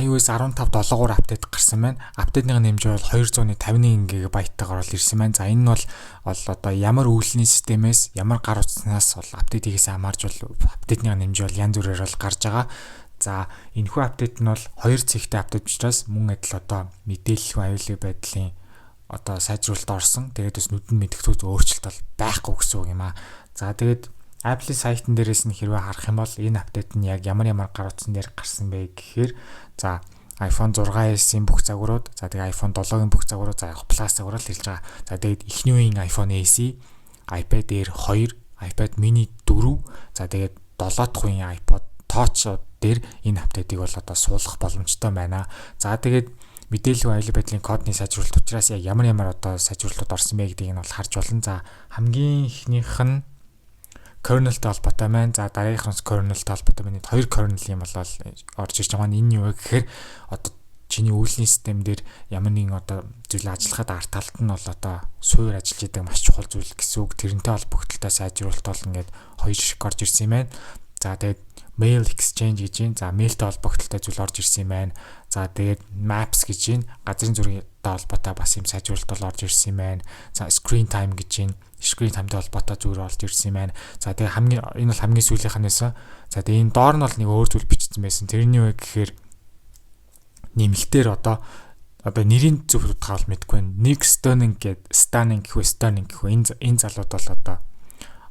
iOS 15.7-оор апдейт гарсан байна. Апдейтны хэмжээ бол 251 GB-тайгаар бол ирсэн байна. За энэ нь бол одоо ямар үйлний системээс, ямар гар утаснаас бол апдейт хийхээс хамаарж бол апдейтны хэмжээ бол янз бүрээр бол гарч байгаа. За энэхүү апдейт нь бол 2 цэгтэй апдейт учраас мөн адил одоо мэдээлэл аюулгүй байдлын одоо сайжруулалт орсон. Тэгээд бас нүдэнд мэдгэцүүд өөрчлөлт бол байхгүй гэсэн үг юм аа. За тэгээд Apple-ийн сайтн дээрээс нь хэрвээ харах юм бол энэ апдейт нь яг ямар гар утсан дээр гарсан бэ гэхээр за iPhone 6s-ийн бүх загварууд, за тэгээд iPhone 7-ийн бүх загварууд, за Plus загвараар хэлж байгаа. За тэгээд эхний үеийн iPhone SE, iPad Air 2, iPad mini 4, за тэгээд 7 дахь үеийн iPod Touch дээр энэ апдейтыг бол одоо суулгах боломжтой байна. За тэгээд мэдээлэл аюулгүй байдлын кодны сайжруулалт учраас яг ямар одоо сайжруулалтууд орсон бэ гэдгийг нь бол харж болно. За хамгийн ихнийх нь kernel-тэй холбоотой байна. За дараагийнхнаас kernel-тэй холбоотой байна. 2 kernel юм бол орж ирж байгаа. Энэ юу вэ гэхээр одоо чиний үйлний систем дээр ямар нэгэн одоо зүйл ажиллахад арт талд нь бол одоо суур ажиллаж идэг маш чухал зүйл гэсэн үг. Тэрнтэй холбогдлолтой сайжруулалт бол ингээд 2 шиг орж ирсэн юм байна. За тэгээд mail exchange гэж байна. За mailтэй холбогдлолтой зүйл орж ирсэн юм байна. За тэгээд maps гэж байна. Газрын зургийн холбоотой бас юм сайжруулалт бол орж ирсэн юм байна. За screen time гэж байна. Screen time-тай холбоотой зүгээр орж ирсэн юм байна. За тэгээд энэ бол хамгийн сүүлийнхнээс. За тэгээд энэ доор нь бол нэг өөр зүйл бичсэн байсан. Тэрний үг гэхээр нэмэлтээр одоо нэрийн зөв утгааг мэдгүй байна. Нэг stunning гэхүү энэ залууд бол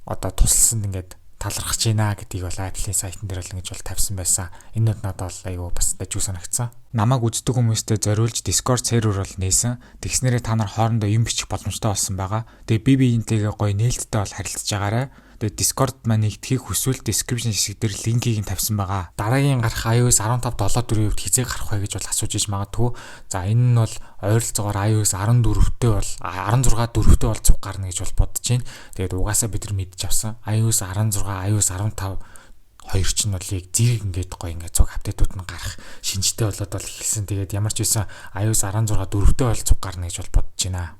одоо тусалсан ингээд талархаж байна гэдгийг бол Apple-ийн сайтн дээр бол ингэж бол тавьсан байсан. Энэ надад бол айгүй бас дажгүй санагдсан. Намайг үздэг хүмүүстэй зориулж Discord сервер бол нээсэн. Тэгснээрээ та нар хоорондоо юм бичих боломжтой болсон байгаа. Тэгээ биеинтэйгээ гоё нээлттэй бол харилцаж байгаарай. Тэгээ Discord маань нэгтгэхийг хүсвэл description хэсэг дээр линкийг нь тавьсан байгаа. Дараагийн гарах iOS 15.7.4-ийн хувьд хизээ гарах вэ гэж бол асууж иж магадгүй. За энэ нь бол ойролцоогоор iOS 14-тэй бол 16.4-тэй бол цуг гарна гэж бол бодож байна. Тэгээд угаасаа бид нар мэдж авсан. iOS 16, iOS 15 хоёр ч нь бол яг зэрэг ингээд гоё ингээд цуг апдейтууд нь гарах шинжтэй болоод бол эхэлсэн. Тэгээд ямар ч байсан iOS 16.4-тэй бол цуг гарна гэж бол бодож байна.